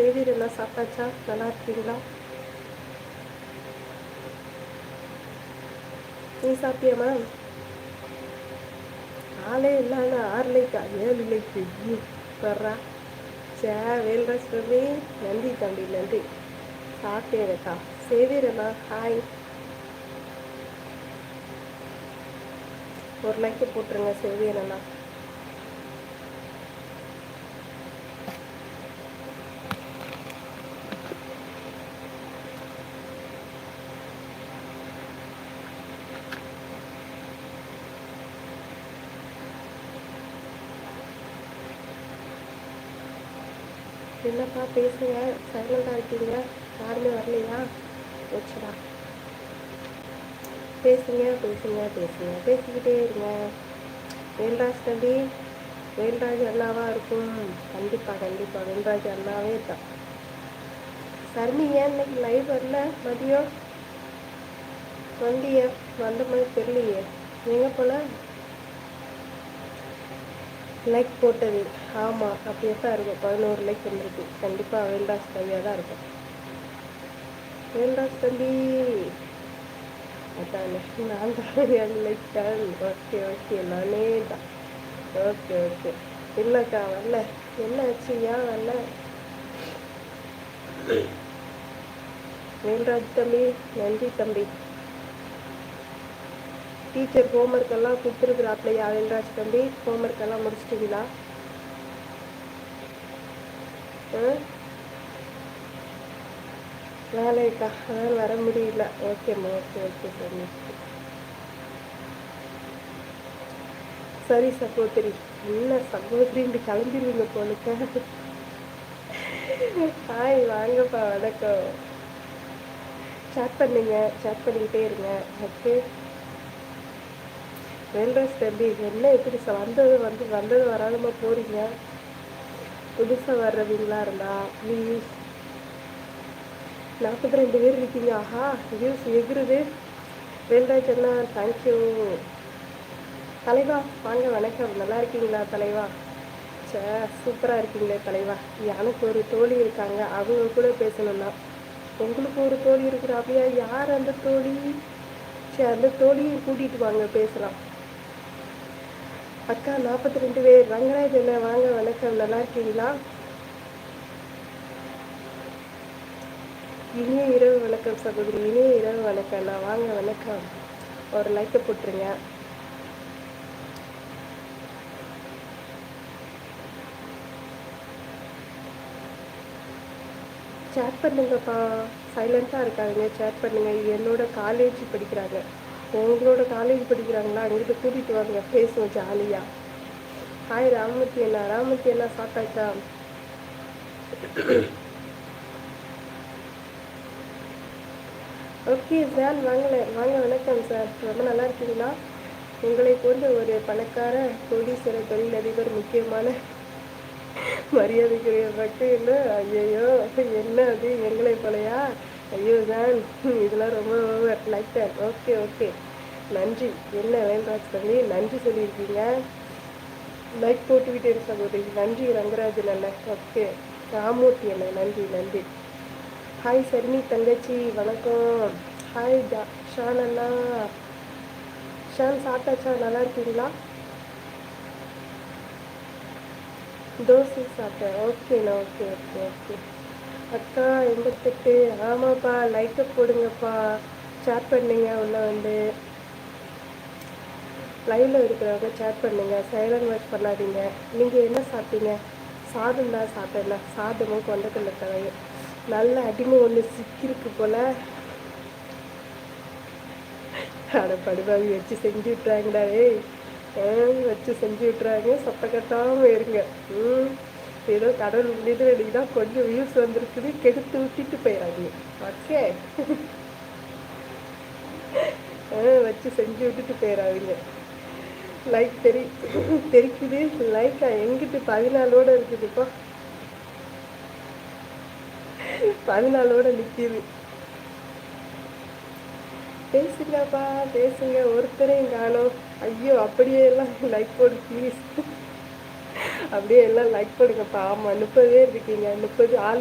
செய்வீர் எல்லாம் சாப்பிட்டாச்சா? நல்லா இருக்கீங்களா? நீ சாப்பிட்டியாம்மா? ஆளே இல்லாத 6 லைக்கா 7 லைக்கு வர்றா. சே வேல்ராஜ் தம்பி, நன்றி தம்பி நன்றி. சாப்பிட்டேனக்கா. செய்வீரண்ணா ஹாய். ஒரு லைக்கு போட்டுருங்க செய்வீரண்ணா. என்னப்பா பேசுங்க, சைலண்டாக இருக்கீங்க, யாருமே வரலையா? வச்சுடா. பேசுங்க பேசுங்க பேசுங்க, பேசிக்கிட்டே இருங்க. வேல்ராஜ் தம்பி, வேல்ராஜ் அண்ணாவா இருக்கும். கண்டிப்பாக கண்டிப்பாக வேல்ராஜ் அண்ணாவே தான். சர்மி ஏன் இன்னைக்கு லைவ் வரல? மதியம் வண்டிய வந்த மாதிரி தெரியலையே. எங்கே போல லைக் போட்டது? ஆமாம் அப்படியே தான் இருக்கும். 11 லைக் வந்துருக்கு. கண்டிப்பாக வேல்ராஜ் தம்பியாக தான் இருக்கும். வேல்ராஜ் தம்பி அதான் நான் தான் 7 லைக் தான். ஓகே ஓகே நானே தான். Okay okay. இல்லைக்கா வரல. என்ன ஆச்சு, ஏன் வரல? வேல்ராஜ் தம்பி நன்றி தம்பி. டீச்சர் ஹோம்ஒர்க் எல்லாம் கொடுத்துருக்குறாப்லையா வேல்ராஜ் தம்பி? ஹோம்ஒர்க் எல்லாம் முடிச்சிட்டிங்களா? வேலைக்கா அதான் வர முடியல. ஓகேம்மா ஓகே ஓகே சரி சரி சகோதரி. என்ன சகோதரின்னு கிளம்பிடுவீங்க போலுக்க. ஹாய் வாங்கப்பா, வணக்கம். சேட் பண்ணுங்க, சேட் பண்ணிக்கிட்டே இருங்க. ஓகே வேல்ராஜ் தம்பி, என்ன எப்படி வந்தது வராதமாக போகிறீங்க? புதுசாக வர்றவங்களா இருந்தா ப்ளீஸ். 42 பேர் இருக்கீங்க. ஆஹா வியூஸ் எகுருது. வேல்ராஜ் அண்ணா தேங்க்யூ. தலைவா வாங்க, வணக்கம். நல்லா இருக்கீங்களா தலைவா? சே சூப்பராக இருக்கீங்களே தலைவா. எனக்கு ஒரு தோழி இருக்காங்க, அவங்க கூட பேசணும்னா. உங்களுக்கு ஒரு தோழி இருக்கிறாப்பியா? யார் அந்த தோழி? சரி அந்த தோழியும் கூட்டிகிட்டு வாங்க, பேசலாம். அக்கா 42 பேர். ரங்கராஜ் என்ன வாங்க, வணக்கம். நல்லா இருக்கீங்களா? இனிய இரவு வணக்கம் சகோதரி. இனிய இரவு வணக்கம். நான் வாங்க, வணக்கம். ஒரு லைக்கை போட்டுருங்க. சேட் பண்ணுங்கப்பா, சைலண்ட்டாக இருக்காங்க. சேட் பண்ணுங்க. என்னோட காலேஜ் படிக்கிறாங்க. உங்களோட காலேஜ் படிக்கிறாங்களா? அங்கிட்ட கூட்டிகிட்டு வாங்க, பேசுவோம் ஜாலியாக. ஹாய் ராமூர்த்தி அண்ணா. ராமூர்த்தி அண்ணா சாப்பிட்டாச்சா? ஓகே சார் வாங்கலை வாங்க, வணக்கம் சார். ரொம்ப நல்லா இருக்கீங்களா? உங்களை போன்ற ஒரு பணக்கார கோடீஸ்வர தொழிலதிபர் முக்கியமான மரியாதைக்குரிய மட்டும் இல்லை. ஐயோ என்ன அது எங்களை போலையா? ஐயோ தான், இதெல்லாம் ரொம்ப over like that. Okay okay நன்றி. என்ன வேல்ராஜ் தம்பி நன்றி சொல்லியிருக்கீங்க. லைக் போட்டுக்கிட்டே இருக்க சகோதரி. நன்றி ரங்கராஜன் அண்ணன். ஓகே ராமூர்த்தி அண்ணன் நன்றி நன்றி. ஹாய் சர்மி தங்கச்சி வணக்கம். ஹாய் ஷான் அண்ணா. ஷான் சாப்பிட்டாச்சா? நல்லா இருக்கீங்களா? தோசை சாப்பிட்டேன். ஓகேண்ணா ஓகே ஓகே ஓகே. அக்கா 88. ஆமாப்பா லைக்கை போடுங்கப்பா, சேட் பண்ணுங்க. உள்ள வந்து லைவில் இருக்கிறவங்க சேட் பண்ணுங்க, சைலண்ட் வாட்ச் பண்ணாதீங்க. நீங்கள் என்ன சாப்பிட்டீங்க? சாதம் தான் சாப்பிட்டேண்ணா. சாதமும் கொண்டக்கடலை தலையும். நல்ல அடிமை ஒன்று சிக்கிருக்கு போல். அட படுபாவி வச்சு செஞ்சு விட்றாங்கடா. வச்சு செஞ்சு விட்றாங்க. சப்பை கட்டாமல் இருங்க. ஏதோ கடவுள் புண்ணியத்தில் தான் கொஞ்சம் வியூஸ் வந்திருக்குது, கெடுத்து விட்டுட்டு போயிடாதீங்க. ஓகே வச்சு செஞ்சு விட்டுட்டு போயிடாதீங்க. லைக் தெரிக்குது. லைக்கா எங்கிட்டு 14ஓட இருக்குதுப்பா. 14ஓட நிற்கிது. பேசுங்கப்பா பேசுங்க. ஒருத்தரையும் காணோம். ஐயோ அப்படியே எல்லாம் லைக் போடு ப்ளீஸ். அப்படியே எல்லாம் லைக் போடுங்கப்பா. ஆமாம் 30 பேர் இருக்கீங்க. 30 ஆள்